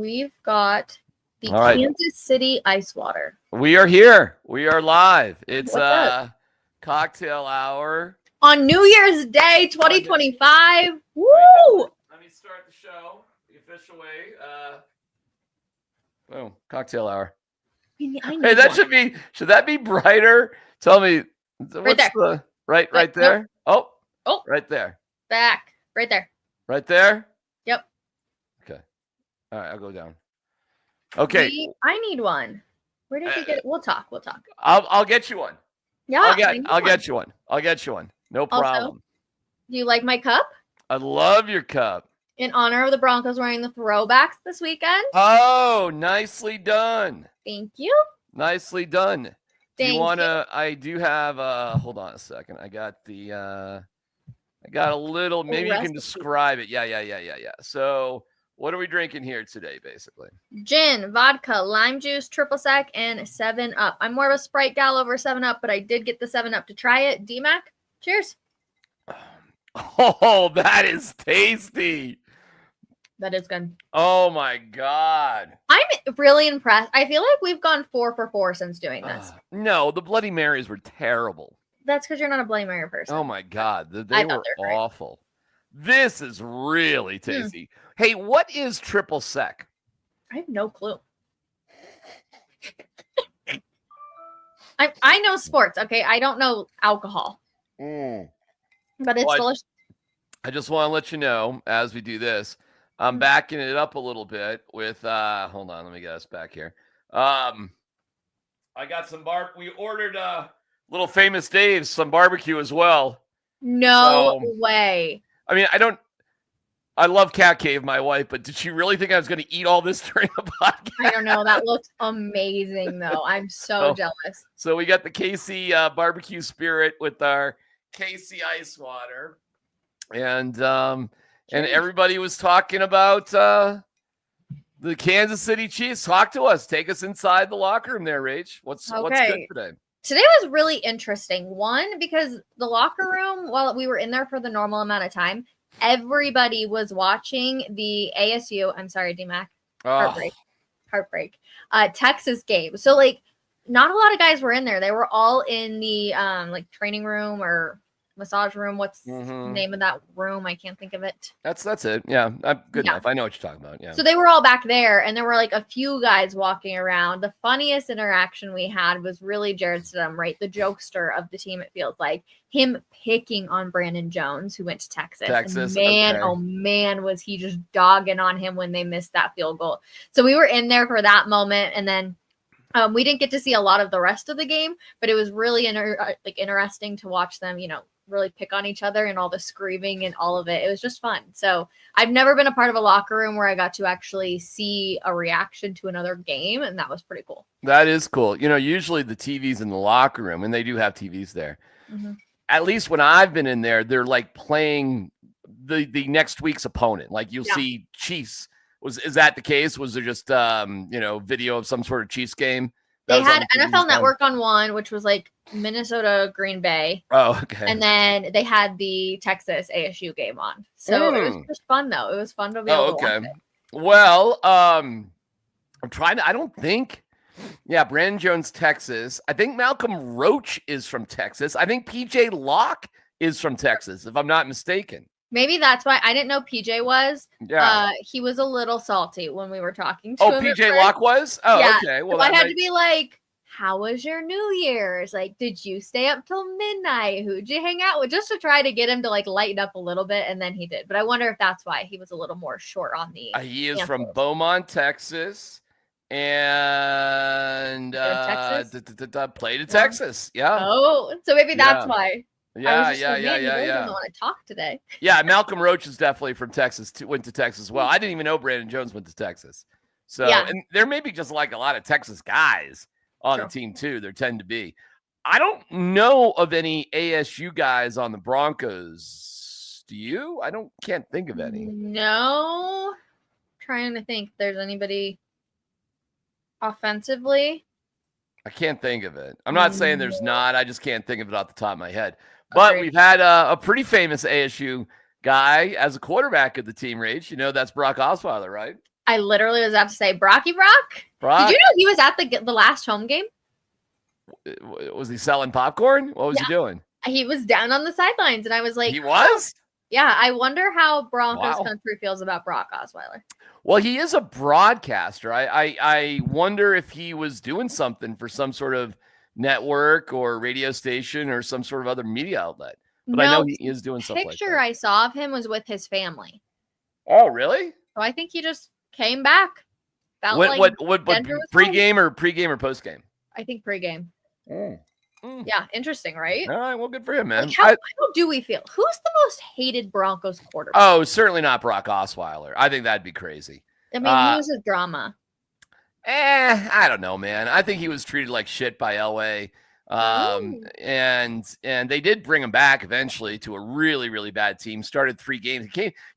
we've got the All right. Kansas City Ice Water. We are here. We are live. It's What's up? cocktail hour. On New Year's Day 2025. Woo! Let me start the show the official way. Boom. Cocktail hour. I Hey, that should that be brighter? Tell me. Right there. Right there? Nope. Oh, right there. Back. Right there. Right there? Yep. Okay. All right, I'll go down. Okay. I need one. Where did you get it? We'll talk. I'll get you one. Yeah. I'll get you one. I'll get you one. No problem. Also, do you like my cup? I love your cup. In honor of the Broncos wearing the throwbacks this weekend. Oh, nicely done. Thank you. Nicely done. Do you want to? I do have hold on a second. I got a little, maybe you can describe it. Yeah. So what are we drinking here today, basically? Gin, vodka, lime juice, triple sec, and 7-Up. I'm more of a Sprite gal over 7-Up, but I did get the 7-Up to try it. DMac, cheers. Oh, that is tasty. That is good. Oh, my God. I'm really impressed. I feel like we've gone 4 for 4 since doing this. No, the Bloody Marys were terrible. That's because you're not a Bloody Mary person. Oh, my God. They were awful. This is really tasty. Hey, what is triple sec? I have no clue. I know sports, okay? I don't know alcohol. But it's delicious. I just want to let you know, as we do this, I'm backing it up a little bit with, hold on, let me get us back here. I got some we ordered Little Famous Dave's some barbecue as well. No way. I mean, I love Cat Cave, my wife, but did she really think I was going to eat all this during the podcast? I don't know. That looks amazing, though. I'm so jealous. So we got the KC barbecue spirit with our KC ice water. And everybody was talking about the Kansas City Chiefs. Talk to us. Take us inside the locker room there, Rach. What's good today? Today was really interesting. One, because the locker room, while we were in there for the normal amount of time, everybody was watching the ASU. I'm sorry, DMac. Heartbreak. Texas game. So not a lot of guys were in there. They were all in the training room or massage room. What's the name of that room? I can't think of it. That's it. Yeah, I'm good enough. I know what you're talking about. Yeah. So they were all back there, and there were a few guys walking around. The funniest interaction we had was really Jared Stidham, right? The jokester of the team. It feels like him picking on Brandon Jones, who went to Texas. And man, oh man, was he just dogging on him when they missed that field goal. So we were in there for that moment, and then we didn't get to see a lot of the rest of the game, but it was really interesting to watch them, really pick on each other and all the screaming and all of it. It was just fun. So I've never been a part of a locker room where I got to actually see a reaction to another game, and that was pretty cool. That is cool. Usually the TV's in the locker room, and they do have TVs there. At least when I've been in there, they're playing the next week's opponent. You'll see Chiefs. Is that the case? Was there just video of some sort of Chiefs game? They had NFL Network on one, which was Minnesota Green Bay. Oh, okay. And then they had the Texas ASU game on. So it was just fun, though. It was fun to be able to watch it. Well, I'm trying to. I don't think. Yeah, Brandon Jones, Texas. I think Malcolm Roach is from Texas. I think PJ Locke is from Texas, if I'm not mistaken. Maybe that's why I didn't know PJ was. Yeah. He was a little salty when we were talking to him. Oh, PJ Locke was? Oh, yeah. Okay. Well, I had to be how was your New Year's? Did you stay up till midnight? Who'd you hang out with? Just to try to get him to lighten up a little bit, and then he did. But I wonder if that's why he was a little more short on the. He is from Beaumont, Texas, and played in Texas. Yeah. Oh, so maybe that's why. Yeah. I want to talk today. Yeah, Malcolm Roach is definitely from Texas. Went to Texas as well. I didn't even know Brandon Jones went to Texas. So, and there may be just a lot of Texas guys on the team too. There tend to be. I don't know of any ASU guys on the Broncos. Do you? Can't think of any. No. Trying to think if there's anybody offensively. I can't think of it. I'm not saying there's not. I just can't think of it off the top of my head. But we've had a pretty famous ASU guy as a quarterback of the team, Rach. That's Brock Osweiler, right? I literally was about to say Brock. Did you know he was at the last home game? Was he selling popcorn? What was he doing? He was down on the sidelines, and I was like, he was? Yeah, I wonder how Broncos country feels about Brock Osweiler. Well, he is a broadcaster. I wonder if he was doing something for some sort of network or radio station or some sort of other media outlet. But I know he is doing something like that. The picture I saw of him was with his family. Oh, really? So I think he just came back. What pregame or postgame? I think pregame. Yeah, interesting, right? All right, well, good for him, man. Like how do we feel? Who's the most hated Broncos quarterback? Oh, certainly not Brock Osweiler. I think that'd be crazy. I mean, who's a drama? I don't know, man. I think he was treated like shit by LA. And they did bring him back eventually to a really, really bad team. Started 3 games.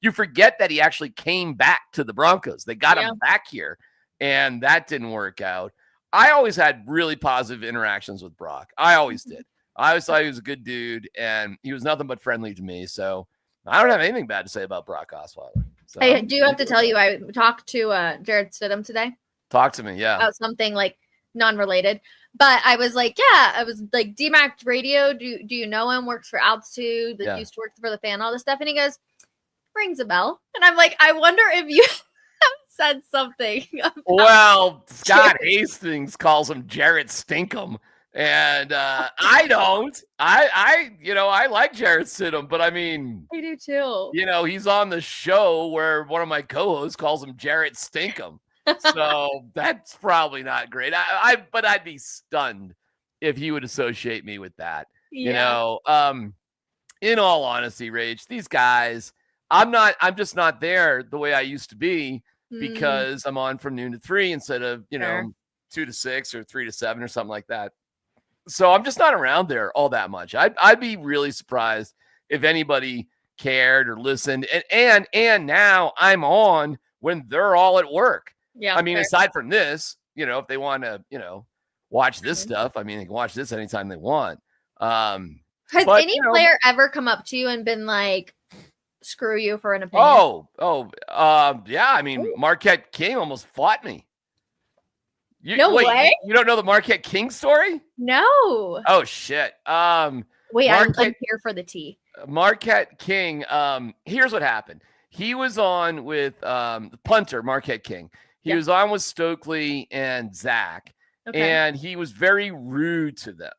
You forget that he actually came back to the Broncos. They got him back here, and that didn't work out. I always had really positive interactions with Brock. I always did. I always thought he was a good dude, and he was nothing but friendly to me. So I don't have anything bad to say about Brock Osweiler. So, I do have to tell you, I talked to Jared Stidham today. Talk to me, yeah. About something like non-related. But I was like, DMac Radio, do you know him? Works for Altitude, that used to work for the Fan, all this stuff. And he goes, rings a bell. And I'm like, I wonder if you said something. Well, Scott Hastings calls him Jarrett Stinkum. And I don't. I like Jarrett Stidham, but I mean, I do too. He's on the show where one of my co-hosts calls him Jarrett Stinkum. So that's probably not great. But I'd be stunned if he would associate me with that. Yeah. In all honesty, Rach, these guys, I'm just not there the way I used to be because I'm on from noon to 3 instead of, 2 to 6 or 3 to 7 or something like that. So I'm just not around there all that much. I'd be really surprised if anybody cared or listened. And now I'm on when they're all at work. Yeah. I mean, aside from this, if they want to, watch this stuff, I mean, they can watch this anytime they want. Has any player ever come up to you and been like, screw you for an opinion? Yeah. I mean, Marquette King almost fought me. No way. You don't know the Marquette King story? No. Oh shit. I'm here for the tea. Marquette King. Here's what happened. He was on with the punter, Marquette King. He was on with Stokely and Zach, and he was very rude to them.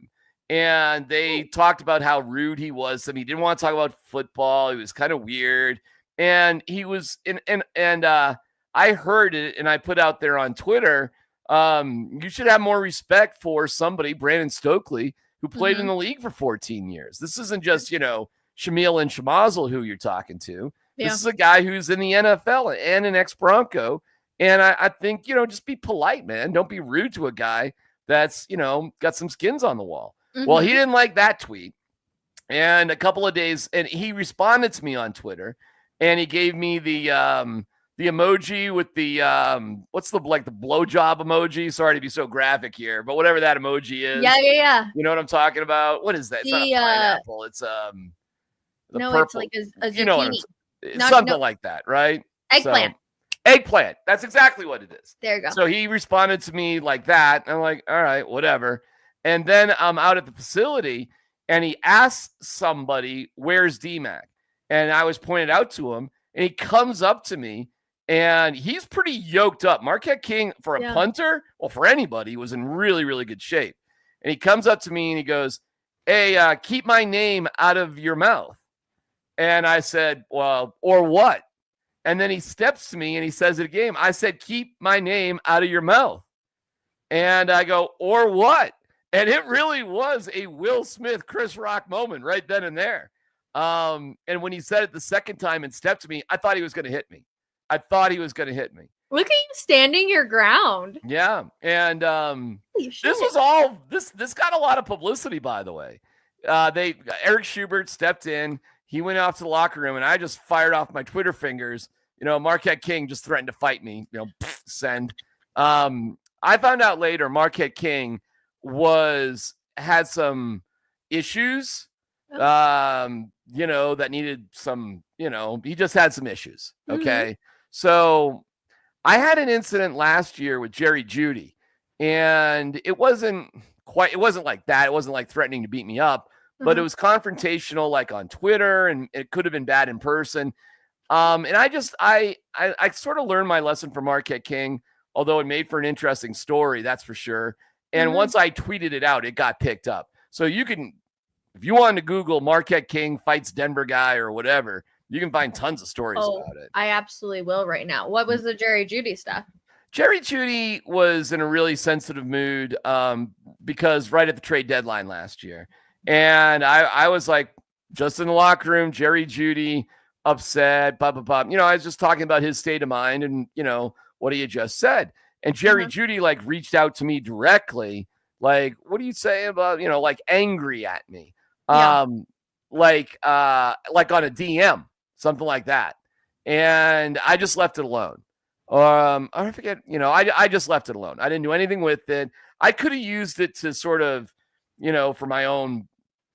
And they talked about how rude he was. I mean, he didn't want to talk about football. He was kind of weird. And he was I heard it, and I put out there on Twitter, you should have more respect for somebody, Brandon Stokely, who played in the league for 14 years. This isn't just, Shamil and Shamazel who you're talking to. Yeah. This is a guy who's in the NFL and an ex-Bronco. And I think, just be polite, man. Don't be rude to a guy that's, got some skins on the wall. Well, he didn't like that tweet. And a couple of days, and he responded to me on Twitter, and he gave me the emoji with the what's the blowjob emoji? Sorry to be so graphic here, but whatever that emoji is. Yeah. You know what I'm talking about? What is that? It's not a pineapple. It's purple. It's like a zucchini. Something like that, right? Eggplant. Eggplant. That's exactly what it is. There you go. So he responded to me like that. And I'm like, all right, whatever. And then I'm out at the facility, and he asked somebody, where's DMac? And I was pointed out to him, and he comes up to me, and he's pretty yoked up. Marquette King, for a punter, well, for anybody, was in really, really good shape. And he comes up to me, and he goes, hey, keep my name out of your mouth. And I said, well, or what? And then he steps to me and he says it again. I said, keep my name out of your mouth. And I go, or what? And it really was a Will Smith, Chris Rock moment right then and there. And when he said it the second time and stepped to me, I thought he was going to hit me. Look at you standing your ground. Yeah. And this was all, this got a lot of publicity, by the way. Eric Schubert stepped in. He went off to the locker room, and I just fired off my Twitter fingers. Marquette King just threatened to fight me. Send. I found out later Marquette King had some issues, that needed some, he just had some issues. Okay. So I had an incident last year with Jerry Jeudy, and it wasn't like that. It wasn't like threatening to beat me up, but it was confrontational, like on Twitter, and it could have been bad in person. And I sort of learned my lesson from Marquette King, although it made for an interesting story, that's for sure. And once I tweeted it out, it got picked up. So you can, if you wanted to Google Marquette King fights Denver guy or whatever, you can find tons of stories about it. I absolutely will right now. What was the Jerry Jeudy stuff? Jerry Jeudy was in a really sensitive mood because right at the trade deadline last year. And I was like, just in the locker room, Jerry Jeudy, upset, blah, blah, blah. I was just talking about his state of mind and, what he had just said. And Jerry Jeudy, like, reached out to me directly, like, what do you say about, like, angry at me? Like on a DM, something like that. And I just left it alone. I forget, I just left it alone. I didn't do anything with it. I could have used it to sort of, for my own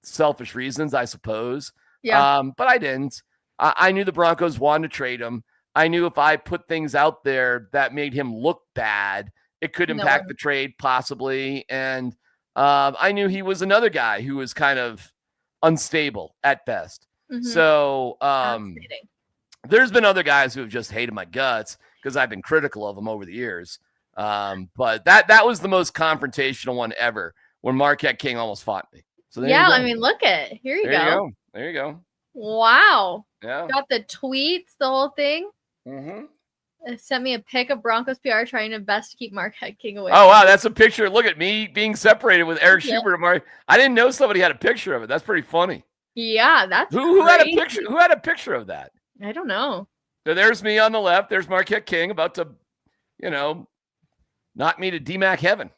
selfish reasons, I suppose. But I didn't. I knew the Broncos wanted to trade him. I knew if I put things out there that made him look bad, it could impact the trade possibly. And I knew he was another guy who was kind of unstable at best. So there's been other guys who have just hated my guts because I've been critical of him over the years. But that was the most confrontational one ever, when Marquette King almost fought me. So I mean, look at it. Here you go. There you go. Wow. Yeah. Got the tweets, the whole thing. It sent me a pic of Broncos PR trying to best to keep Marquette King away. Oh, wow. That's a picture. Look at me being separated with Eric Schubert. I didn't know somebody had a picture of it. That's pretty funny. Yeah, that's who had a picture. Who had a picture of that? I don't know. So there's me on the left. There's Marquette King about to, knock me to DMac heaven.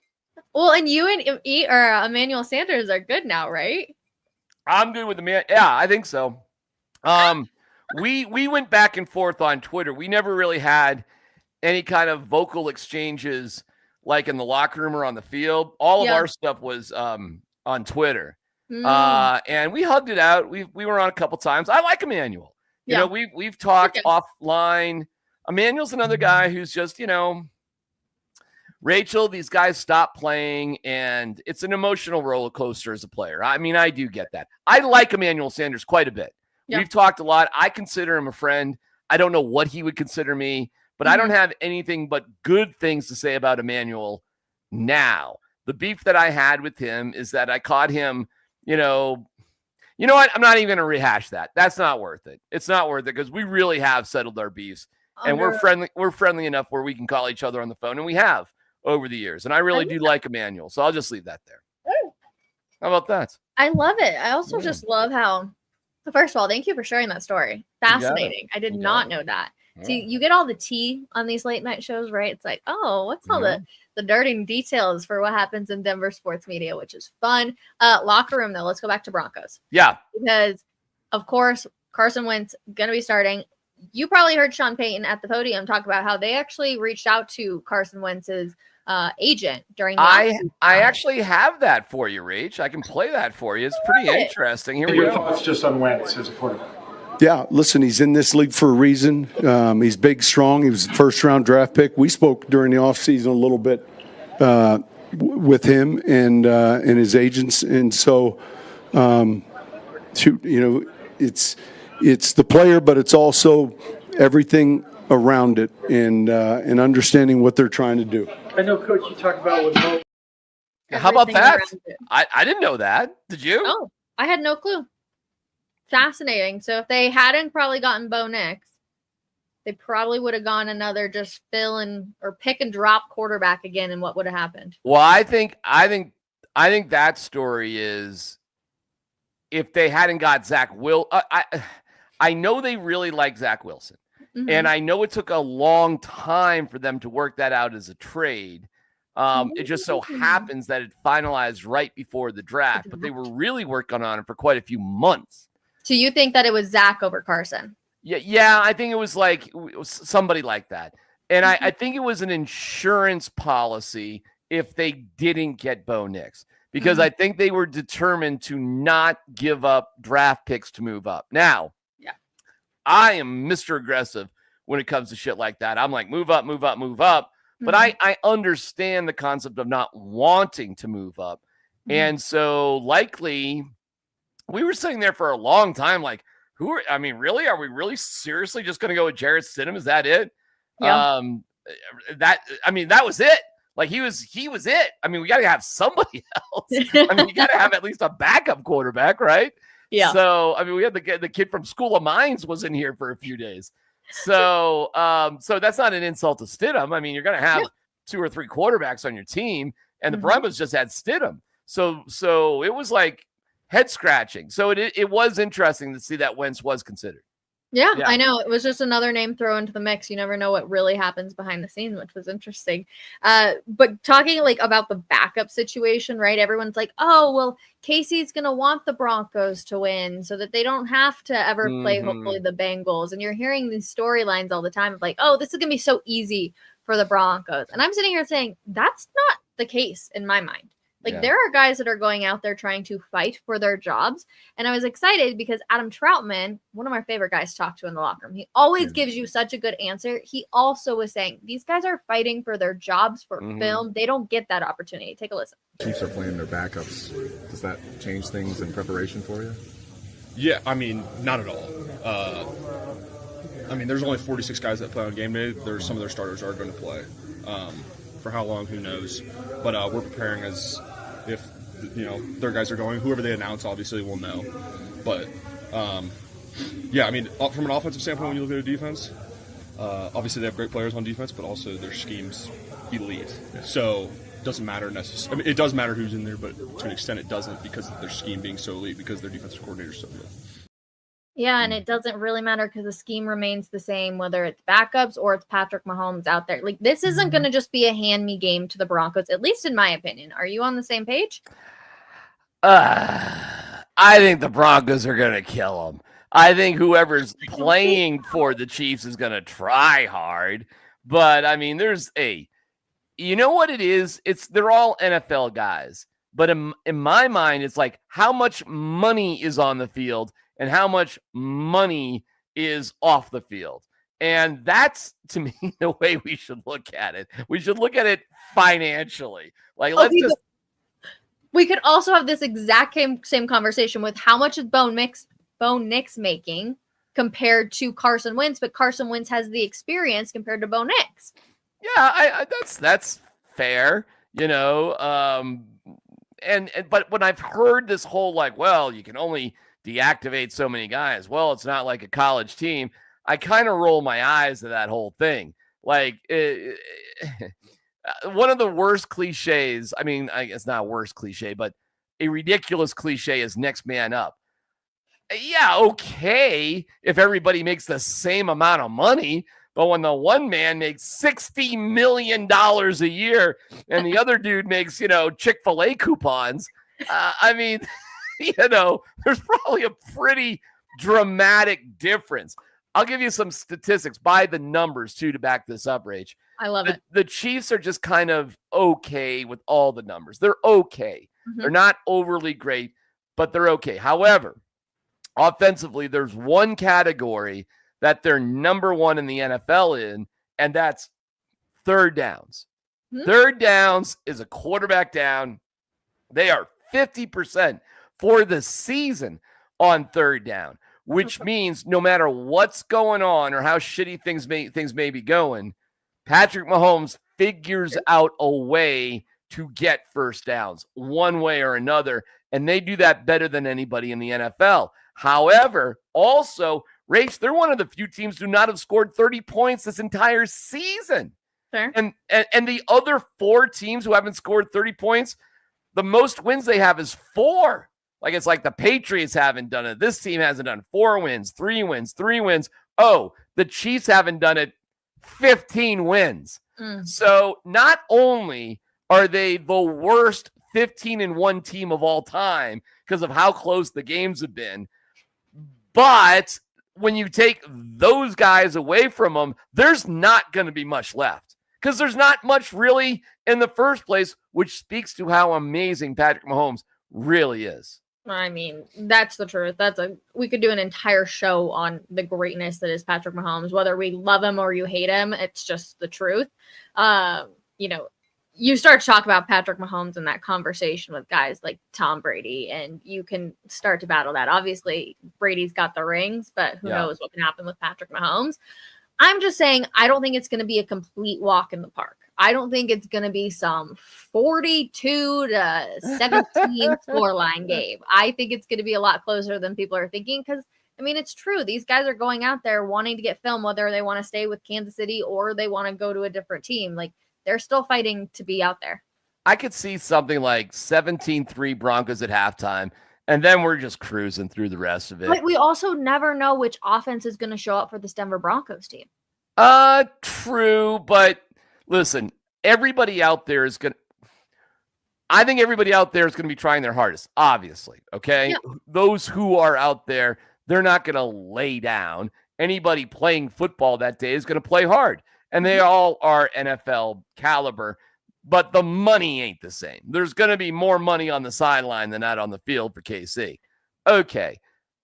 Well, and you and Emmanuel Sanders are good now, right? I'm good with the man. Yeah, I think so. We went back and forth on Twitter. We never really had any kind of vocal exchanges like in the locker room or on the field. All of our stuff was on Twitter. And we hugged it out. We were on a couple times. I like Emmanuel. We've talked offline. Emmanuel's another guy who's just, Rachel, these guys stop playing, and it's an emotional roller coaster as a player. I mean, I do get that. I like Emmanuel Sanders quite a bit. We've talked a lot. I consider him a friend. I don't know what he would consider me, but I don't have anything but good things to say about Emmanuel now. The beef that I had with him is that I caught him, you know what? I'm not even going to rehash that. That's not worth it. It's not worth it because we really have settled our beefs, and we're friendly. We're friendly enough where we can call each other on the phone, and we have over the years. And I really do like Emmanuel, so I'll just leave that there. How about that? I love it. I also just love how, first of all, thank you for sharing that story. Fascinating. I did not know that. So you get all the tea on these late night shows, right? It's like, oh, what's all the dirty details for what happens in Denver sports media, which is fun. Locker room, though. Let's go back to Broncos. Yeah. Because, of course, Carson Wentz going to be starting. You probably heard Sean Payton at the podium talk about how they actually reached out to Carson Wentz's agent during the I actually have that for you, Rach. I can play that for you. It's pretty interesting. Here we go. Your thoughts just on Wentz as a quarterback? Yeah, listen, he's in this league for a reason. He's big, strong. He was a first-round draft pick. We spoke during the offseason a little bit with him and his agents. And so, it's the player, but it's also everything around it and understanding what they're trying to do. I know, Coach, you talked about with how about that? I didn't know that. Did you? Oh, I had no clue. Fascinating. So if they hadn't probably gotten Bo Nix, they probably would have gone another just fill in or pick and drop quarterback again, and what would have happened? Well, I think that story is if they hadn't got Zach I know they really like Zach Wilson. And I know it took a long time for them to work that out as a trade. It just so happens that it finalized right before the draft, but they were really working on it for quite a few months. So you think that it was Zach over Carson? Yeah, I think it was somebody like that. And I think it was an insurance policy if they didn't get Bo Nix, because I think they were determined to not give up draft picks to move up. Now, I am Mr. Aggressive when it comes to shit like that. I'm like, move up, move up, move up. But I understand the concept of not wanting to move up. And so likely we were sitting there for a long time, like, really? Are we really seriously just going to go with Jarrett Stidham? Is that it? Yeah. That was it. Like he was it. I mean, we got to have somebody else. I mean, you got to have at least a backup quarterback, right? Yeah. So, I mean, we had the kid from School of Mines was in here for a few days. So, so that's not an insult to Stidham. I mean, you're going to have 2 or 3 quarterbacks on your team, and the Broncos just had Stidham. So it was like head scratching. So it was interesting to see that Wentz was considered. Yeah, I know. It was just another name thrown into the mix. You never know what really happens behind the scenes, which was interesting. But talking like about the backup situation, right? Everyone's like, oh, well, Casey's going to want the Broncos to win so that they don't have to ever play, hopefully, the Bengals. And you're hearing these storylines all the time of like, oh, this is going to be so easy for the Broncos. And I'm sitting here saying that's not the case in my mind. Like there are guys that are going out there trying to fight for their jobs. And I was excited because Adam Troutman, one of my favorite guys to talk to in the locker room, he always gives you such a good answer. He also was saying these guys are fighting for their jobs for film. They don't get that opportunity. Take a listen. Chiefs are playing their backups. Does that change things in preparation for you? Yeah, I mean, not at all. There's only 46 guys that play on game day. Some of their starters are going to play. For how long, who knows? But we're preparing as if, their guys are going. Whoever they announce, obviously, will know. But, from an offensive standpoint, when you look at a defense, obviously they have great players on defense, but also their scheme's elite. So it doesn't matter necessarily. It does matter who's in there, but to an extent it doesn't because of their scheme being so elite, because their defensive coordinator's so good. Yeah, and it doesn't really matter because the scheme remains the same, whether it's backups or it's Patrick Mahomes out there. Like, this isn't going to just be a hand-me game to the Broncos, at least in my opinion. Are you on the same page? I think the Broncos are going to kill them. I think whoever's playing for the Chiefs is going to try hard. But, I mean, you know what it is? They're all NFL guys. But in my mind, it's like how much money is on the field and how much money is off the field. And that's, to me, the way we should look at it. We should look at it financially. Like, we could also have this exact same conversation with how much is Bo Nix making compared to Carson Wentz, but Carson Wentz has the experience compared to Bo Nix. Yeah, that's fair, but when I've heard this whole like, well, you can only deactivate so many guys. Well, it's not like a college team. I kind of roll my eyes to that whole thing. Like one of the worst cliches, I mean, it's not a worst cliche, but a ridiculous cliche is next man up. Yeah, okay, if everybody makes the same amount of money, but when the one man makes $60 million a year and the other dude makes, Chick-fil-A coupons, there's probably a pretty dramatic difference. I'll give you some statistics by the numbers, too, to back this up, Rach. I love it. The Chiefs are just kind of okay with all the numbers. They're okay. They're not overly great, but they're okay. However, offensively, there's one category that they're number one in the NFL in, and that's third downs. Third downs is a quarterback down. They are 50% for the season on third down, which means no matter what's going on or how shitty things may be going, Patrick Mahomes figures out a way to get first downs one way or another, and they do that better than anybody in the NFL. However, also, Rach, they're one of the few teams who not have scored 30 points this entire season. Fair. And the other 4 teams who haven't scored 30 points, the most wins they have is 4. Like, it's like the Patriots haven't done it. This team hasn't done 4 wins, 3 wins, 3 wins. Oh, the Chiefs haven't done it. 15 wins. So not only are they the worst 15-1 team of all time because of how close the games have been, but when you take those guys away from them, there's not going to be much left because there's not much really in the first place, which speaks to how amazing Patrick Mahomes really is. I mean, that's the truth. We could do an entire show on the greatness that is Patrick Mahomes, whether we love him or you hate him. It's just the truth. You start to talk about Patrick Mahomes in that conversation with guys like Tom Brady, and you can start to battle that. Obviously, Brady's got the rings, but who knows what can happen with Patrick Mahomes. I'm just saying, I don't think it's going to be a complete walk in the park. I don't think it's going to be some 42-17 scoreline game. I think it's going to be a lot closer than people are thinking because, I mean, it's true. These guys are going out there wanting to get film, whether they want to stay with Kansas City or they want to go to a different team. Like, they're still fighting to be out there. I could see something like 17-3 Broncos at halftime, and then we're just cruising through the rest of it. But we also never know which offense is going to show up for this Denver Broncos team. True, but listen, everybody out there is going to – I think everybody out there is going to be trying their hardest, obviously, okay? Yeah. Those who are out there, they're not going to lay down. Anybody playing football that day is going to play hard. And they all are NFL caliber, but the money ain't the same. There's going to be more money on the sideline than that on the field for KC. Okay.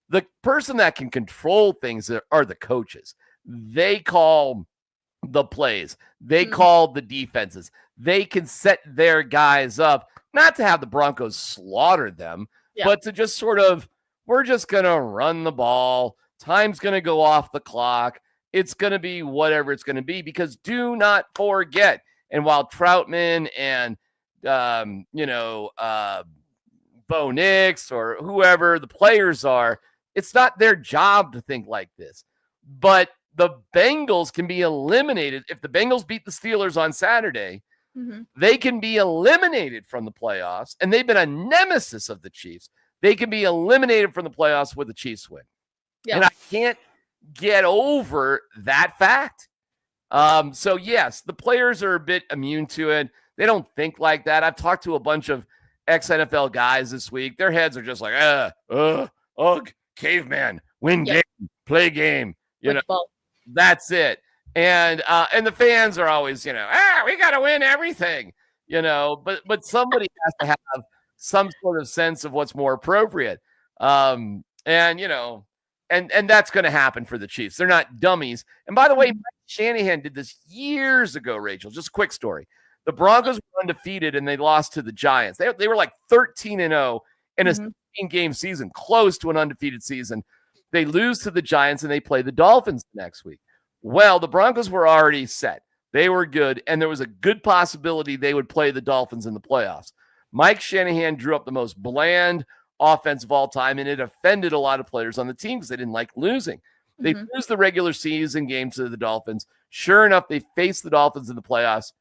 The person that can control things are the coaches. They call the plays. They call the defenses. They can set their guys up, not to have the Broncos slaughter them, but to just sort of, we're just going to run the ball. Time's going to go off the clock. It's going to be whatever it's going to be, because do not forget. And while Troutman and, Bo Nix or whoever the players are, it's not their job to think like this. But the Bengals can be eliminated. If the Bengals beat the Steelers on Saturday, they can be eliminated from the playoffs. And they've been a nemesis of the Chiefs. They can be eliminated from the playoffs with a Chiefs win. Yeah. And I can't get over that fact. So yes, the players are a bit immune to it. They don't think like that. I've talked to a bunch of ex-NFL guys this week. Their heads are just like, caveman, win game, play game. That's it. And the fans are always, we got to win everything, but somebody has to have some sort of sense of what's more appropriate. And that's going to happen for the Chiefs. They're not dummies. And by the way, Mike Shanahan did this years ago, Rachel. Just a quick story. The Broncos were undefeated, and they lost to the Giants. They were like 13-0 in a 16-game season, close to an undefeated season. They lose to the Giants, and they play the Dolphins next week. Well, the Broncos were already set. They were good, and there was a good possibility they would play the Dolphins in the playoffs. Mike Shanahan drew up the most bland offense of all time, and it offended a lot of players on the team because they didn't like losing. They lose the regular season game to the Dolphins. Sure enough, they faced the Dolphins in the playoffs,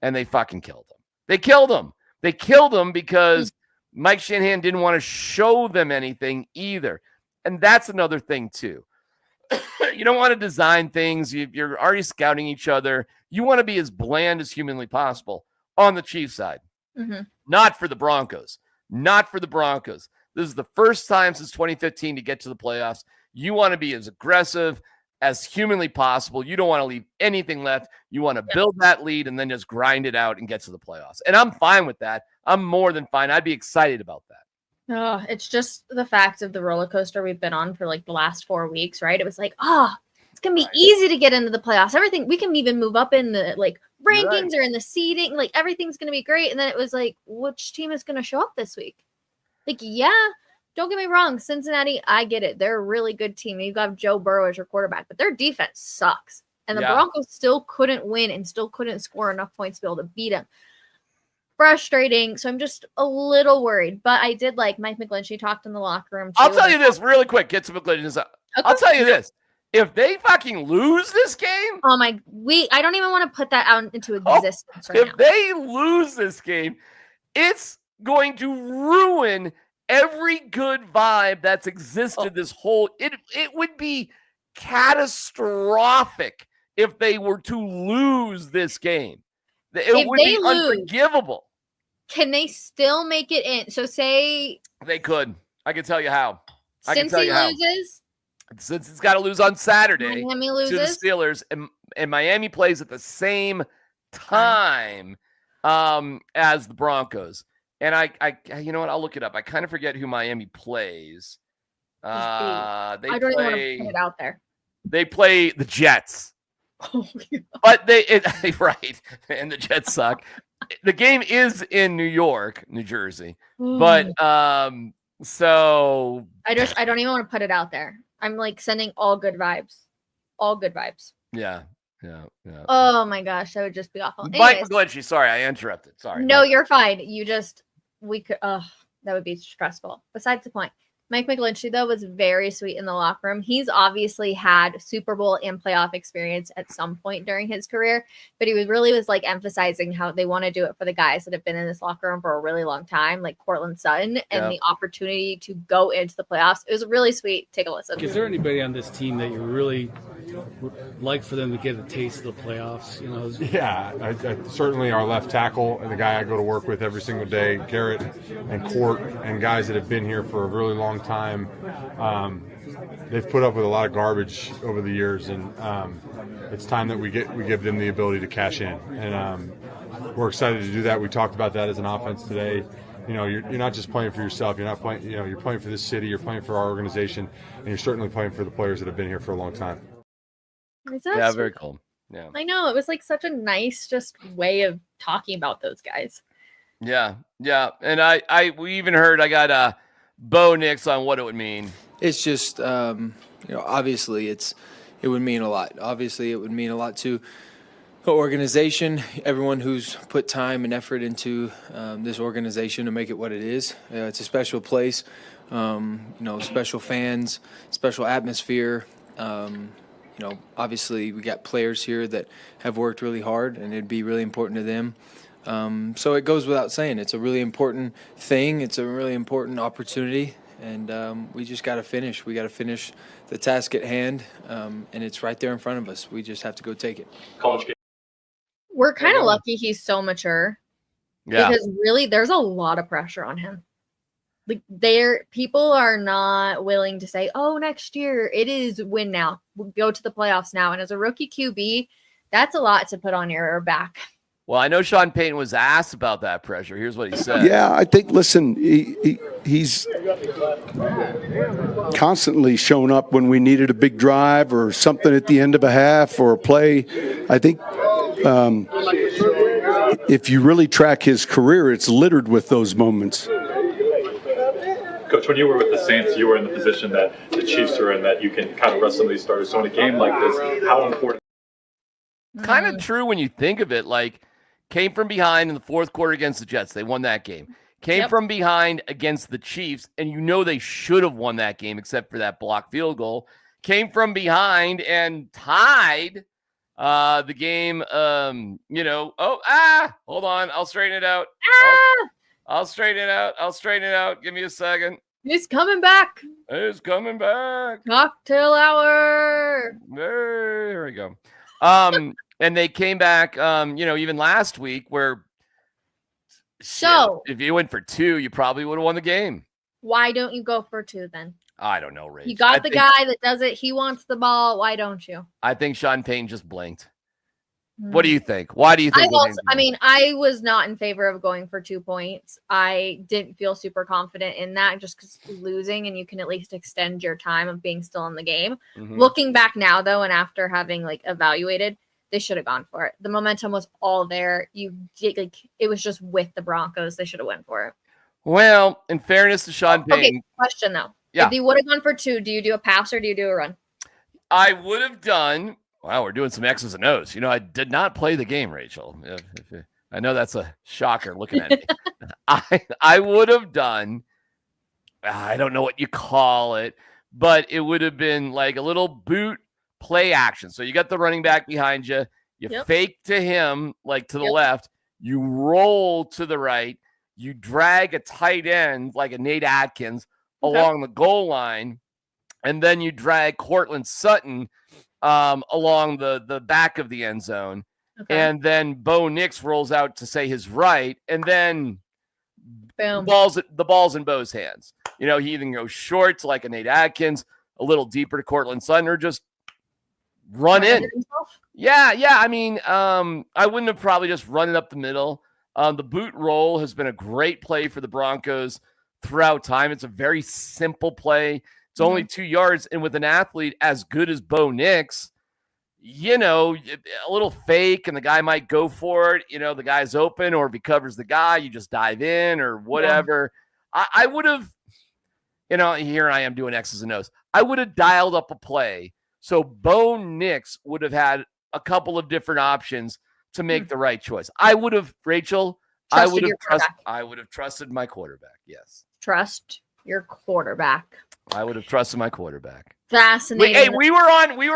and they fucking killed them. They killed them. They killed them because Mike Shanahan didn't want to show them anything either. And that's another thing, too. You don't want to design things. You're already scouting each other. You want to be as bland as humanly possible on the Chiefs side. Not for the Broncos. Not for the Broncos. This is the first time since 2015 to get to the playoffs. You want to be as aggressive as humanly possible. You don't want to leave anything left. You want to build that lead and then just grind it out and get to the playoffs. And I'm fine with that. I'm more than fine. I'd be excited about that. Oh, it's just the fact of the roller coaster we've been on for like the last 4 weeks, right? It was like, it's going to be easy to get into the playoffs. Everything, we can even move up in the like rankings or in the seeding. Like everything's going to be great. And then it was like, which team is going to show up this week? Like, don't get me wrong. Cincinnati, I get it. They're a really good team. You've got Joe Burrow as your quarterback, but their defense sucks. And the Broncos still couldn't win and still couldn't score enough points to be able to beat them. Frustrating. So I'm just a little worried. But I did like Mike McGlinchey talked in the locker room. I'll tell you this really quick. Get some McGlinchey. Okay. I'll tell you this. If they fucking lose this game. I don't even want to put that out into existence right now. If they lose this game, it's going to ruin every good vibe that's existed this whole. It would be catastrophic if they were to lose this game. It would be unforgivable. Can they still make it in? So say they could. I can tell you how. Since he loses, since it's got to lose on Saturday Miami to loses. the Steelers, and Miami plays at the same time as the Broncos. And I you know what? I'll look it up. I kind of forget who Miami plays. I don't even want to put it out there. They play the Jets. Oh, yeah. But right, and the Jets suck. The game is in New York, New Jersey. But so I don't even want to put it out there. I'm like sending all good vibes. All good vibes. Yeah. Oh my gosh, that would just be awful. Mike McGlinchey, sorry, I interrupted. Sorry. No, you're fine. We could that would be stressful. Besides the point. Mike McGlinchey, though, was very sweet in the locker room. He's obviously had Super Bowl and playoff experience at some point during his career, but he was like emphasizing how they want to do it for the guys that have been in this locker room for a really long time, like Courtland Sutton, and the opportunity to go into the playoffs. It was really sweet. Take a listen. Is there anybody on this team that you really would like for them to get a taste of the playoffs? Yeah, I certainly our left tackle and the guy I go to work with every single day, Garrett and Court, and guys that have been here for a really long time. They've put up with a lot of garbage over the years, and it's time that we give them the ability to cash in. And we're excited to do that. We talked about that as an offense today. You're not just playing for yourself. You're not playing. You're playing for this city. You're playing for our organization, and you're certainly playing for the players that have been here for a long time. Yeah, very cool. Yeah, I know, it was like such a nice just way of talking about those guys. Yeah, and we even heard I got Bo Nix on what it would mean. It's just obviously it would mean a lot. Obviously, it would mean a lot to the organization, everyone who's put time and effort into this organization to make it what it is. It's a special place, special fans, special atmosphere. Obviously we got players here that have worked really hard, and it'd be really important to them. So it goes without saying, it's a really important thing. It's a really important opportunity, and we just got to finish. We got to finish the task at hand, and it's right there in front of us. We just have to go take it. We're kind of lucky he's so mature. Yeah. Because really, there's a lot of pressure on him. Like, people are not willing to say, "Oh, next year it is win now. We'll go to the playoffs now." And as a rookie QB, that's a lot to put on your back. Well, I know Sean Payton was asked about that pressure. Here's what he said. Yeah, I think, listen, he's constantly shown up when we needed a big drive or something at the end of a half or a play. I think if you really track his career, it's littered with those moments. Coach, when you were with the Saints, you were in the position that the Chiefs are in, that you can kind of rest some of these starters. So in a game like this, how important? Kind of true when you think of it. Like, came from behind in the fourth quarter against the Jets. They won that game. Came from behind against the Chiefs, and they should have won that game except for that blocked field goal. Came from behind and tied the game. Hold on. I'll straighten it out. I'll straighten it out. Give me a second. He's coming back. Cocktail hour. There we go. And they came back, even last week where if you went for 2, you probably would have won the game. Why don't you go for 2 then? I don't know, Rach. You got the guy that does it. He wants the ball. Why don't you? I think Sean Payton just blinked. What do you think? Why do you think? I was not in favor of going for 2 points. I didn't feel super confident in that just because losing, and you can at least extend your time of being still in the game. Mm-hmm. Looking back now, though, and after having evaluated, they should have gone for it. The momentum was all there. It was just with the Broncos. They should have went for it. Well, in fairness to Sean Payton. Okay, question though. Yeah. If you would have gone for 2, do you do a pass or do you do a run? I would have done. Wow, we're doing some X's and O's. I did not play the game, Rachel. I know that's a shocker looking at me. I would have done, I don't know what you call it, but it would have been like a little boot play action. So you got the running back behind you. You fake to him, to the left. You roll to the right. You drag a tight end like a Nate Atkins along the goal line. And then you drag Courtland Sutton along the back of the end zone. Okay. And then Bo Nix rolls out to say his right. And then boom. The ball's in Bo's hands. He either goes short to like a Nate Atkins, a little deeper to Courtland Sutton, or just run in. Yeah. I mean, I wouldn't have probably just run it up the middle. The boot roll has been a great play for the Broncos throughout time. It's a very simple play. It's only 2 yards. And with an athlete as good as Bo Nix, you know, a little fake and the guy might go for it. You know, the guy's open, or if he covers the guy, you just dive in or whatever. Yeah. I would have, you know, here I am doing X's and O's. I would have dialed up a play so Bo Nix would have had a couple of different options to make the right choice. I would have, Rachel, I would have trusted my quarterback. Yes. Trust your quarterback. I would have trusted my quarterback. Fascinating. We were on. We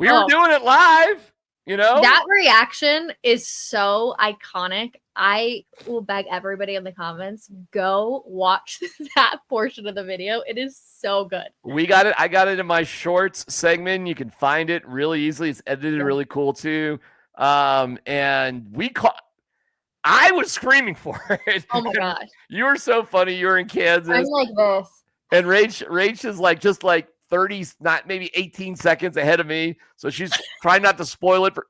were doing it live, you know? That reaction is so iconic. I will beg everybody in the comments, go watch that portion of the video. It is so good. We got it. I got it in my shorts segment. You can find it really easily. It's edited really cool too. And I was screaming for it. Oh my gosh. You were so funny. You were in Kansas. I'm like this. And Rach is like just like 30, not maybe 18 seconds ahead of me. So she's trying not to spoil it for.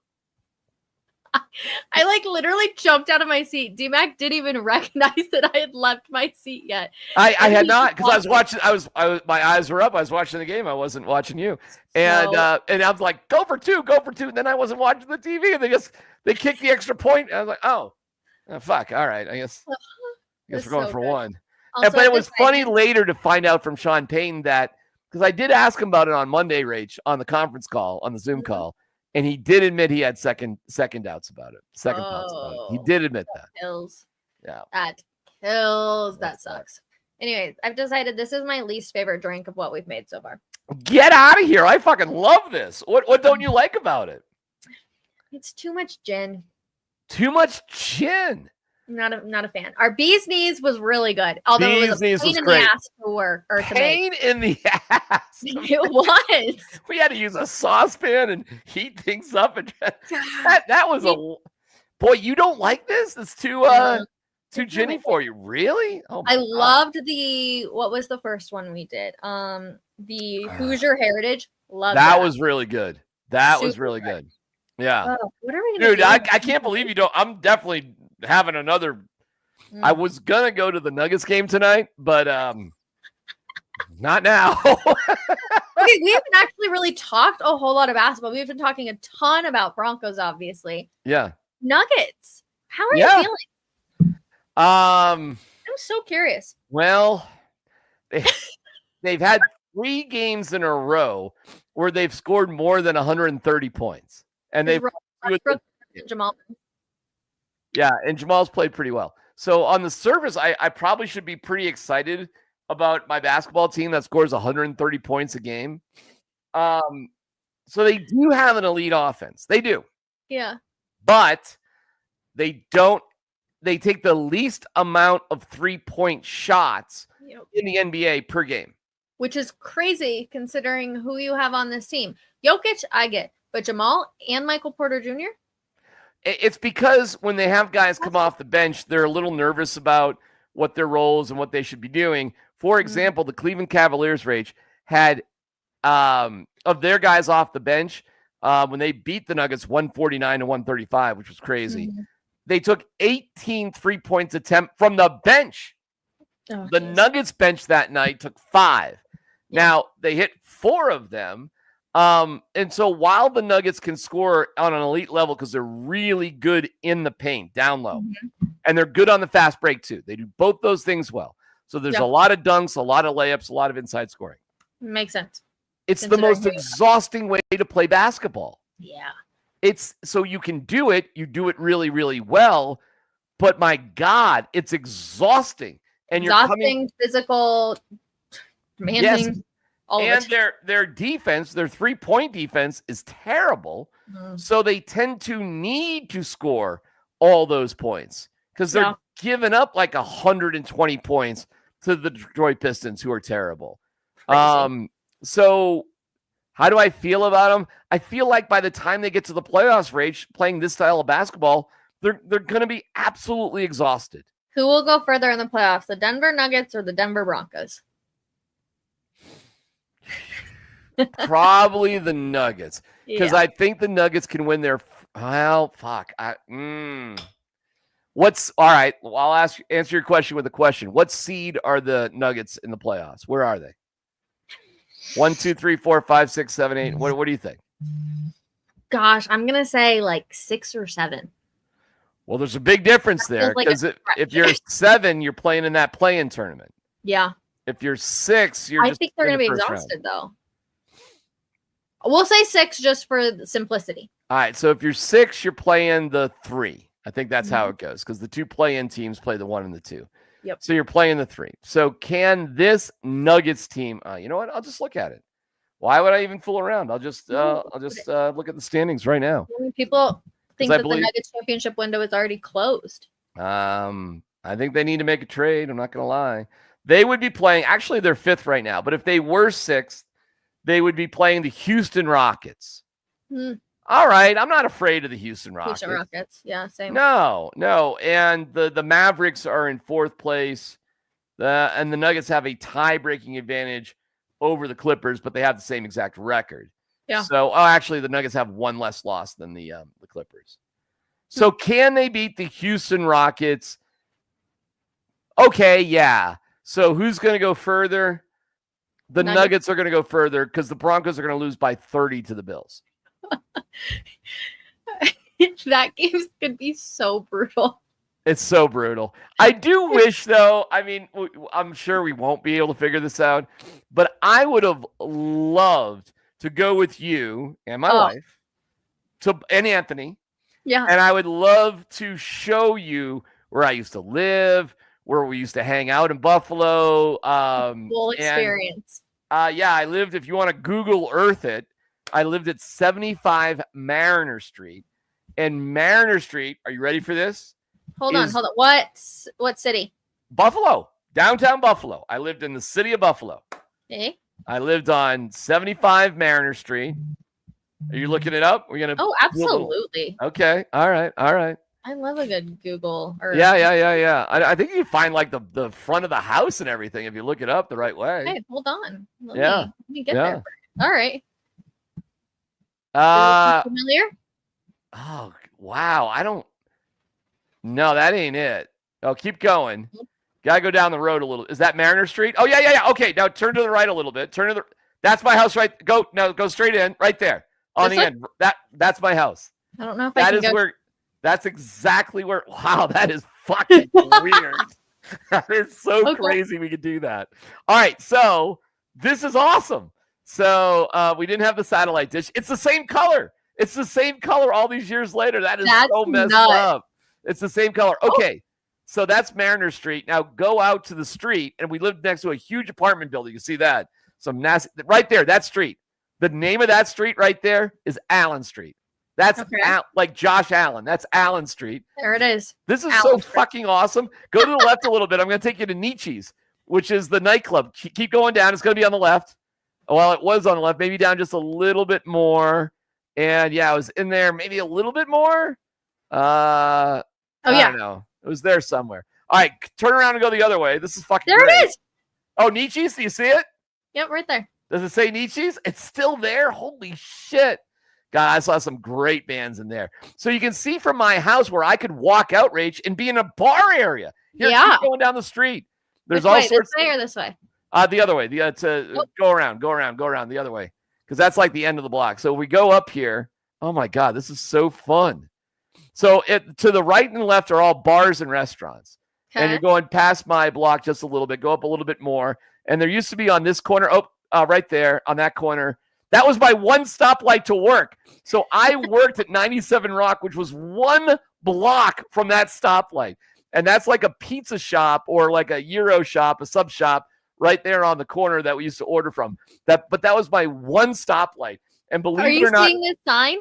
I like literally jumped out of my seat. DMac didn't even recognize that I had left my seat yet. I had not, because I was watching. I was my eyes were up. I was watching the game. I wasn't watching you. And I was like, go for two. And then I wasn't watching the TV, and they kicked the extra point. And I was like, oh fuck. All right. I guess we're going for one. Also, but it was funny later to find out from Sean Payton that, because I did ask him about it on Monday, Rach, on the conference call, on the Zoom call, and he did admit he had second doubts about it. Second thoughts about it. He did admit that. Kills. Yeah. That kills. That sucks. Anyways, I've decided this is my least favorite drink of what we've made so far. Get out of here. I fucking love this. What don't you like about it? It's too much gin. Too much gin. Not a fan. Our bee's knees was really good. Although it was a pain in the ass to work or to pain make. In the ass. It was. We had to use a saucepan and heat things up, and that was boy. You don't like this? It's too ginny for you, really? Oh, I loved what was the first one we did? The Hoosier Heritage. Loved that. Was really good. That was really good. Yeah. What are we gonna Dude, do? I can't believe you don't. I'm definitely having another. I was gonna go to the Nuggets game tonight, but not now. Okay, we haven't actually really talked a whole lot of basketball. We've been talking a ton about Broncos, obviously. Yeah. Nuggets. How are you feeling? I'm so curious. Well, they've had 3 games in a row where they've scored more than 130 points. And they've Jamal. Yeah, and Jamal's played pretty well. So on the surface, I probably should be pretty excited about my basketball team that scores 130 points a game. So they do have an elite offense. They do. Yeah. But they take the least amount of 3-point shots in the NBA per game. Which is crazy considering who you have on this team. Jokic, I get. But Jamal and Michael Porter Jr.? It's because when they have guys come off the bench, they're a little nervous about what their roles and what they should be doing. For example, the Cleveland Cavaliers, Rach, had of their guys off the bench when they beat the Nuggets 149-135, which was crazy. They took 18 3-point attempts from the bench. The Nuggets bench that night took 5. Now, they hit 4 of them. And so while the Nuggets can score on an elite level because they're really good in the paint, down low, and they're good on the fast break too. They do both those things well. So there's a lot of dunks, a lot of layups, a lot of inside scoring. Makes sense. It's the most exhausting way to play basketball. Yeah. It's so you can do it. You do it really, really well. But my God, it's exhausting. And exhausting, physical, demanding. Yes. And their defense, their 3-point defense is terrible. So they tend to need to score all those points because they're giving up like 120 points to the Detroit Pistons, who are terrible. So how do I feel about them? I feel like by the time they get to the playoffs, Rach, playing this style of basketball, they're going to be absolutely exhausted. Who will go further in the playoffs, the Denver Nuggets or the Denver Broncos? Probably the Nuggets, because I think the Nuggets can win their. Well, fuck. All right? Well, I'll answer your question with a question. What seed are the Nuggets in the playoffs? Where are they? 1, 2, 3, 4, 5, 6, 7, 8. What do you think? Gosh, I'm gonna say like 6 or 7. Well, there's a big difference there because if you're 7, you're playing in that play-in tournament. Yeah. If you're 6, I think they're gonna be exhausted though. We'll say 6 just for simplicity. All right. So if you're 6, you're playing the 3. I think that's how it goes because the 2 play-in teams play the 1 and the 2. Yep. So you're playing the 3. So can this Nuggets team? You know what? I'll just look at it. Why would I even fool around? I'll just look at the standings right now. People think that the Nuggets championship window is already closed. I think they need to make a trade. I'm not going to lie. They would be playing. Actually, they're 5th right now. But if they were 6th, they would be playing the Houston Rockets. All right. I'm not afraid of the Houston Rockets. Houston Rockets. Yeah, same. No. And the Mavericks are in 4th place. And the Nuggets have a tie-breaking advantage over the Clippers, but they have the same exact record. Yeah. So, actually, the Nuggets have 1 less loss than the Clippers. So, can they beat the Houston Rockets? Okay, yeah. So, who's going to go further? The Nuggets are going to go further because the Broncos are going to lose by 30 to the Bills. That game could be so brutal. It's so brutal. I do wish, though, I mean, I'm sure we won't be able to figure this out, but I would have loved to go with you and my wife and Anthony. Yeah. And I would love to show you where I used to live, where we used to hang out in Buffalo. Full experience. Yeah, I lived, if you want to Google Earth it, I lived at 75 Mariner Street. And Mariner Street, are you ready for this? Hold on. What city? Buffalo, downtown Buffalo. I lived in the city of Buffalo. Okay. I lived on 75 Mariner Street. Are you looking it up? We're gonna. Oh, absolutely. Okay. All right. I love a good Google. Yeah. I think you can find like the front of the house and everything if you look it up the right way. Hey, hold on. Let me get Yeah. there. All right. Familiar? Oh wow! I don't. No, that ain't it. Oh, keep going. Gotta go down the road a little. Is that Mariner Street? Oh yeah. Okay, now turn to the right a little bit. That's my house, right? Go straight in, right there on the end. That's my house. I don't know if I can go. Where. That's exactly where. Wow, that is fucking weird. That is so crazy. We could do that. All right, so this is awesome. So we didn't have the satellite dish. It's the same color. It's the same color all these years later. That's so messed up. It's the same color. Okay, so that's Mariner Street. Now go out to the street, and we lived next to a huge apartment building. You see that? Some nasty right there. That street. The name of that street right there is Allen Street. That's like Josh Allen. That's Allen Street. There it is. This is so fucking awesome. Go to the left a little bit. I'm going to take you to Nietzsche's, which is the nightclub. Keep going down. It's going to be on the left. Well, it was on the left. Maybe down just a little bit more. And yeah, I was in there maybe a little bit more. I don't know. It was there somewhere. All right, turn around and go the other way. This is fucking there. Great. It is. Oh, Nietzsche's. Do you see it? Yep, right there. Does it say Nietzsche's? It's still there. Holy shit. God, I saw some great bands in there. So you can see from my house where I could walk out, Rach, and be in a bar area. Here, keep going down the street. There's all sorts. This way or this way? The other way. Go around the other way. Because that's like the end of the block. So we go up here. Oh my God, this is so fun. So to the right and left are all bars and restaurants. Okay. And you're going past my block just a little bit, go up a little bit more. And there used to be on this corner, right there on that corner. That was my one stoplight to work. So I worked at 97 Rock, which was 1 block from that stoplight. And that's like a pizza shop or like a Euro shop, a sub shop right there on the corner that we used to order from. But that was my one stoplight. And believe it or not. Are you seeing this sign?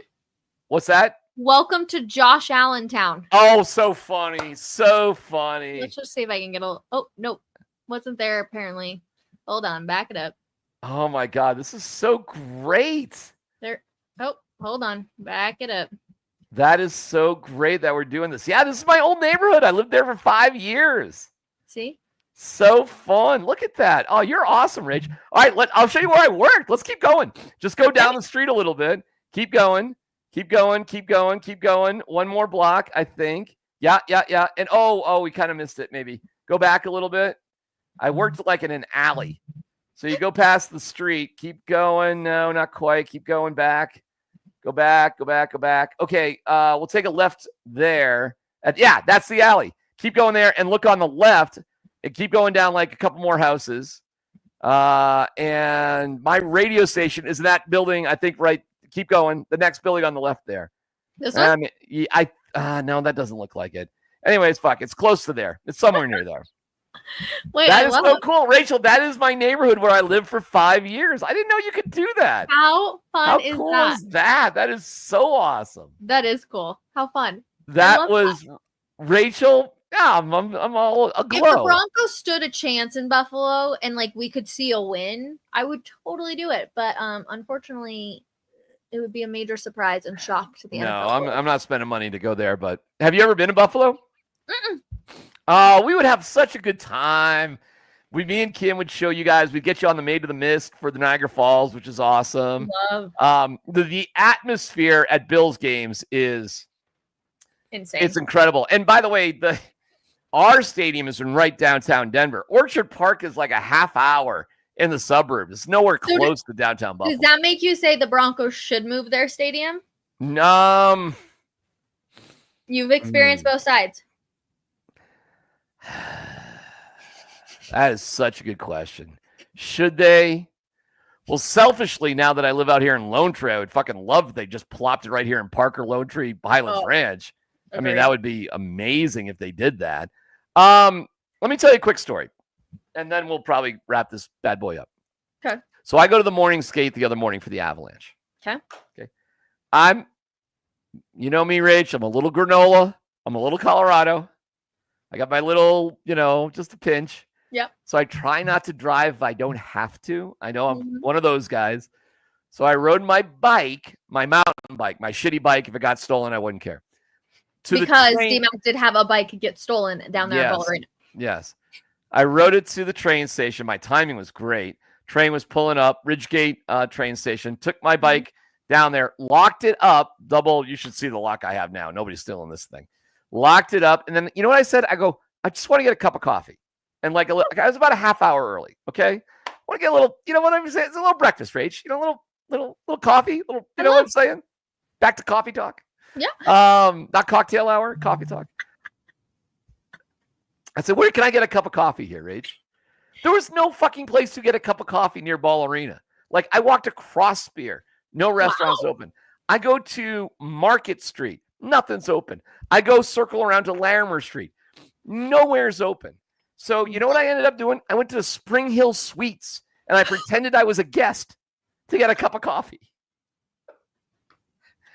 What's that? Welcome to Josh Allen Town. Oh, so funny. So funny. Let's just see if I can get a... Oh, nope. Wasn't there apparently. Hold on. Back it up. Oh, my God. This is so great. There. Oh, hold on. Back it up. That is so great that we're doing this. Yeah, this is my old neighborhood. I lived there for 5 years. See? So fun. Look at that. Oh, you're awesome, Rach. All right, I'll show you where I worked. Let's keep going. Just go down the street a little bit. Keep going. Keep going. One more block, I think. Yeah. And we kind of missed it. Maybe go back a little bit. I worked like in an alley. So you go past the street, keep going. No, not quite. Keep going back. Go back. Okay, we'll take a left there. That's the alley. Keep going there and look on the left and keep going down like a couple more houses. And my radio station is in that building, I think, right. Keep going. The next building on the left there. This one? No, that doesn't look like it. Anyways, fuck. It's close to there. It's somewhere near there. Wait, that is so cool, Rachel. That is my neighborhood where I lived for 5 years. I didn't know you could do that. How fun is that? That is so awesome. That is cool. How fun. That was Rachel. Yeah, I'm all aglow. If the Broncos stood a chance in Buffalo and like we could see a win, I would totally do it. But unfortunately, it would be a major surprise and shock to the NFL. No, I'm not spending money to go there. But have you ever been to Buffalo? We would have such a good time. Me and Kim would show you guys. We'd get you on the Maid of the Mist for the Niagara Falls, which is awesome. Love. The atmosphere at Bills games is insane. It's incredible. And by the way, our stadium is in right downtown Denver. Orchard Park is like a half hour in the suburbs. It's nowhere close to downtown Buffalo. Does that make you say the Broncos should move their stadium? You've experienced both sides. That is such a good question. Should they? Well, selfishly, now that I live out here in Lone Tree, I would fucking love if they just plopped it right here in Parker, Lone Tree, Highlands Ranch. I mean, that would be amazing if they did that. Let me tell you a quick story, and then we'll probably wrap this bad boy up. Okay. So I go to the morning skate the other morning for the Avalanche. Okay. You know me, Rach. I'm a little granola. I'm a little Colorado. I got my little, just a pinch. Yep. So I try not to drive if I don't have to. I know I'm one of those guys. So I rode my bike, my mountain bike, my shitty bike. If it got stolen, I wouldn't care. Because DMac did have a bike get stolen down there at Ballerina. Yes. I rode it to the train station. My timing was great. Train was pulling up, Ridgegate train station. Took my bike down there, locked it up. You should see the lock I have now. Nobody's stealing this thing. Locked it up. And then, you know what I said? I go, I just want to get a cup of coffee. And I was about a half hour early. Okay. I want to get a little, you know what I'm saying? It's a little breakfast, Rach. A little coffee. You know what I'm saying? Back to coffee talk. Yeah. Not cocktail hour, coffee talk. I said, where can I get a cup of coffee here, Rach? There was no fucking place to get a cup of coffee near Ball Arena. Like, I walked across Spear. No restaurants open. I go to Market Street. Nothing's open. I go circle around to Larimer Street. Nowhere's open. So you know what I ended up doing? I went to the Spring Hill Suites, and I pretended I was a guest to get a cup of coffee.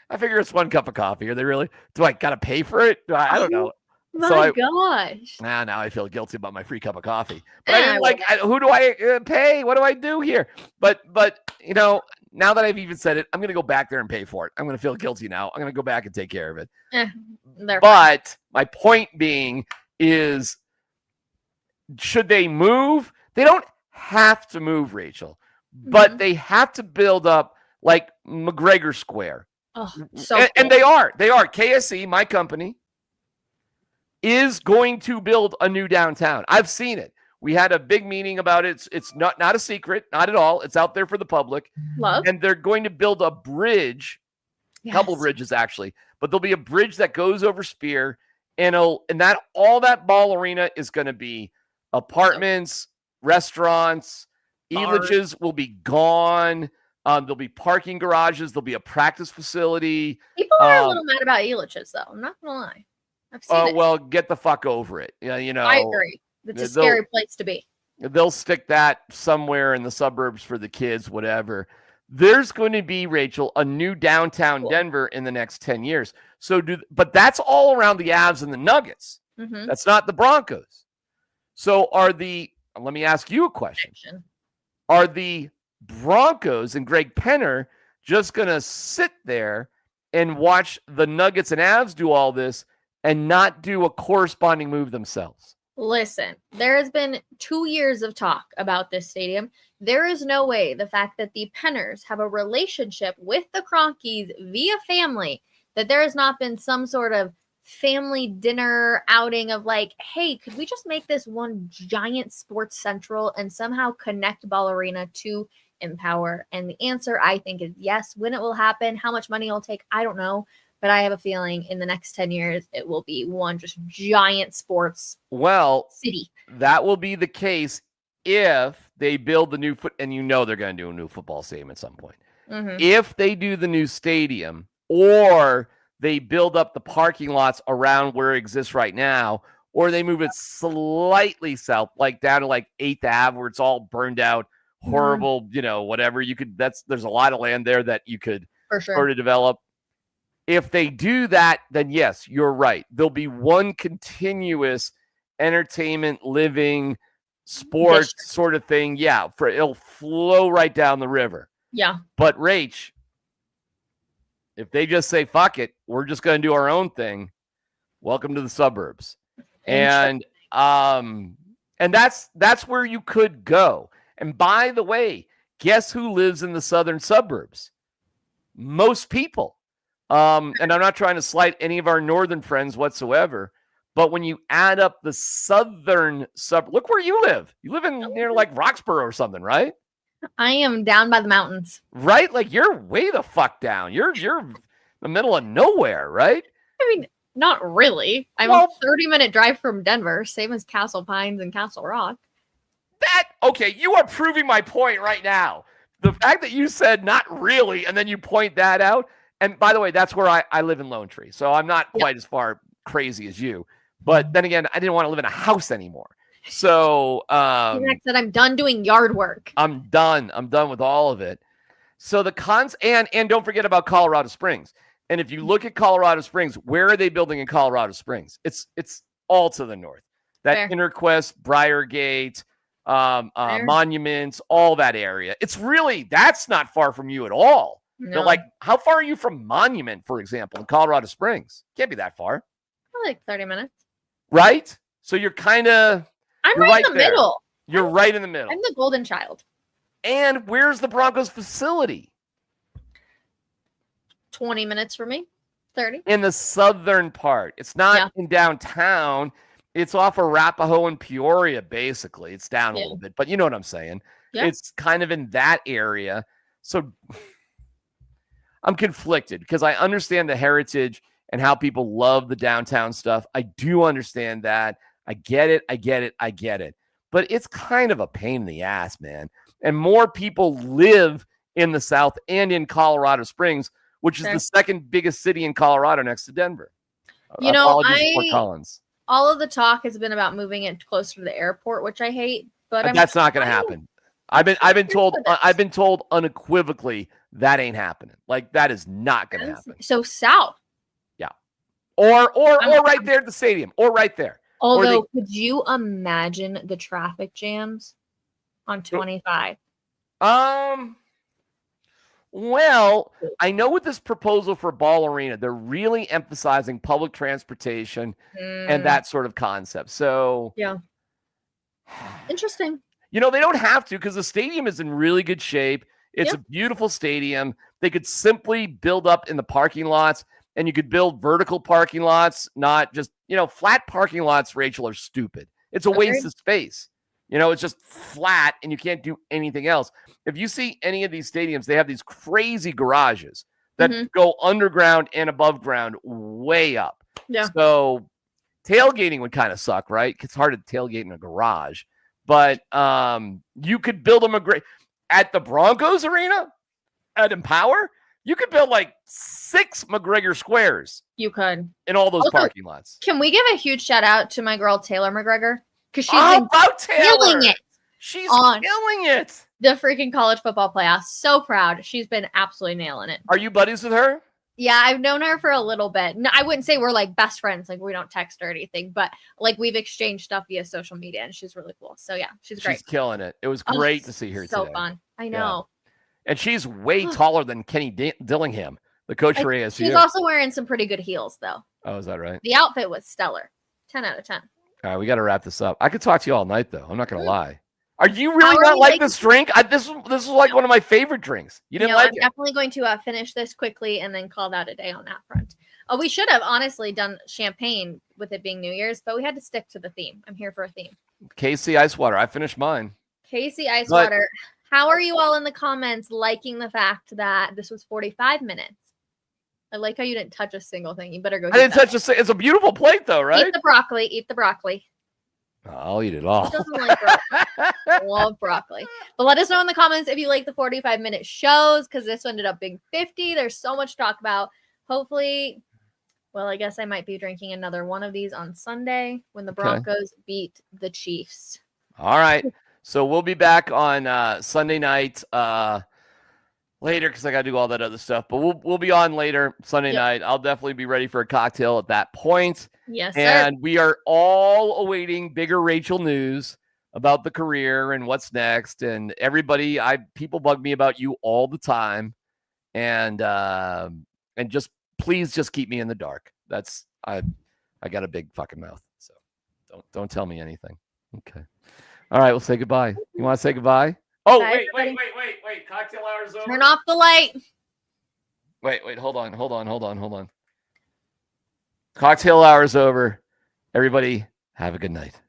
I figure it's one cup of coffee. Are they really? Do I got to pay for it? I don't know. My gosh. Now I feel guilty about my free cup of coffee. But I didn't who do I pay? What do I do here? But now that I've even said it, I'm going to go back there and pay for it. I'm going to feel guilty now. I'm going to go back and take care of it. But my point being is, should they move? They don't have to move, Rachel, but they have to build up like McGregor Square. Oh, and they are. KSE, my company, is going to build a new downtown. I've seen it. We had a big meeting about it. It's not a secret, not at all. It's out there for the public. Love. And they're going to build a bridge, a couple bridges actually, but there'll be a bridge that goes over Spear, and all that Ball Arena is going to be apartments, restaurants. E-Lodges will be gone. There'll be parking garages. There'll be a practice facility. People are a little mad about E-Lodges, though. I'm not gonna lie. I've seen it. Well, get the fuck over it. I agree. It's a scary place to be. They'll stick that somewhere in the suburbs for the kids, whatever. There's going to be, Rachel, a new downtown Denver in the next 10 years. But that's all around the Avs and the Nuggets. Mm-hmm. That's not the Broncos. So let me ask you a question. Are the Broncos and Greg Penner just going to sit there and watch the Nuggets and Avs do all this and not do a corresponding move themselves? Listen, there has been 2 years of talk about this stadium. There is no way the fact that the Penners have a relationship with the Cronkies via family, that there has not been some sort of family dinner outing of like, hey, could we just make this one giant Sports Central and somehow connect Ball Arena to Empower? And the answer, I think, is yes. When it will happen, how much money it'll take, I don't know. But I have a feeling in the next 10 years, it will be one just giant sports city. That will be the case if they build the new and they're going to do a new football stadium at some point. Mm-hmm. If they do the new stadium or they build up the parking lots around where it exists right now, or they move it slightly south, like down to like 8th Ave, where it's all burned out, horrible, whatever. There's a lot of land there that you could sort of develop. If they do that, then yes, you're right. There'll be one continuous entertainment, living, sports sort of thing. Yeah, it'll flow right down the river. Yeah. But Rach, if they just say, fuck it, we're just going to do our own thing, welcome to the suburbs. And that's where you could go. And by the way, guess who lives in the southern suburbs? Most people. And I'm not trying to slight any of our northern friends whatsoever, but when you add up the southern suburb, look where you live. You live near like Roxborough or something, right? I am down by the mountains. Right? Like you're way the fuck down. You're in the middle of nowhere, right? I mean, not really. I'm a 30-minute drive from Denver, same as Castle Pines and Castle Rock. Okay, you are proving my point right now. The fact that you said not really, and then you point that out. And by the way, that's where I live in Lone Tree. So I'm not quite as far crazy as you. But then again, I didn't want to live in a house anymore. So DMac said I'm done doing yard work. I'm done. I'm done with all of it. So the cons and don't forget about Colorado Springs. And if you look at Colorado Springs, where are they building in Colorado Springs? It's all to the north. That Interquest, Briargate, Monuments, all that area. That's not far from you at all. No. Like, how far are you from Monument, for example, in Colorado Springs? Can't be that far. Probably like 30 minutes. Right? So you're kind of... I'm right in the middle. You're right in the middle. I'm the golden child. And where's the Broncos facility? 20 minutes for me. 30. In the southern part. It's not in downtown. It's off of Arapahoe and Peoria, basically. It's down a little bit, but you know what I'm saying. Yeah. It's kind of in that area. So I'm conflicted because I understand the heritage and how people love the downtown stuff. I do understand that. I get it. But it's kind of a pain in the ass, man. And more people live in the South and in Colorado Springs, which is the second biggest city in Colorado next to Denver. All of the talk has been about moving it closer to the airport, which I hate. But that's not going to happen. I've been told unequivocally that ain't happening. Like that is not going to happen. So south. Yeah. Or right there at the stadium, or right there. Although, could you imagine the traffic jams on 25? Well, I know with this proposal for Ball Arena, they're really emphasizing public transportation and that sort of concept. So, yeah. Interesting. They don't have to because the stadium is in really good shape. It's a beautiful stadium. They could simply build up in the parking lots, and you could build vertical parking lots, not just, flat parking lots, Rachel, are stupid. It's a waste of space. It's just flat and you can't do anything else. If you see any of these stadiums, they have these crazy garages that go underground and above ground way up. Yeah. So tailgating would kind of suck, right? It's hard to tailgate in a garage. But you could build them at the Broncos arena, at Empower. You could build like 6 McGregor squares. You could. In all those parking lots. Can we give a huge shout out to my girl, Taylor McGregor? Because she's been killing it. She's killing it. The freaking college football playoffs. So proud. She's been absolutely nailing it. Are you buddies with her? Yeah, I've known her for a little bit. No, I wouldn't say we're like best friends. Like we don't text or anything, but like we've exchanged stuff via social media and she's really cool. So yeah, she's great. She's killing it. It was great to see her today. So fun. I know. Yeah. And she's way taller than Kenny Dillingham, the coach for ASU. She's also wearing some pretty good heels though. Oh, is that right? The outfit was stellar. 10 out of 10. All right, we got to wrap this up. I could talk to you all night though. I'm not going to lie. Are you really not like this drink? This is like one of my favorite drinks. You didn't like it? I'm definitely going to finish this quickly and then call that a day on that front. Oh, we should have honestly done champagne with it being New Year's, but we had to stick to the theme. I'm here for a theme. KC Icewater. I finished mine. Casey Icewater. How are you all in the comments liking the fact that this was 45 minutes? I like how you didn't touch a single thing. You better go. I didn't touch a. It's a beautiful plate, though, right? Eat the broccoli. Eat the broccoli. I'll eat it all. Who doesn't like broccoli? Love broccoli. But let us know in the comments if you like the 45-minute shows, because this ended up being 50. There's so much to talk about. Hopefully, well, I guess I might be drinking another one of these on Sunday when the Broncos beat the Chiefs. All right. So we'll be back on Sunday night later because I got to do all that other stuff. But we'll be on later Sunday night. I'll definitely be ready for a cocktail at that point. Yes, sir. And we are all awaiting bigger Rachel news about the career and what's next. And everybody, people bug me about you all the time. And just please just keep me in the dark. That's I got a big fucking mouth. So don't tell me anything. Okay. All right, we'll say goodbye. You want to say goodbye? Oh, Bye, wait. Cocktail hour's over. Turn off the light. Wait. Hold on. Cocktail hour's over. Everybody, have a good night.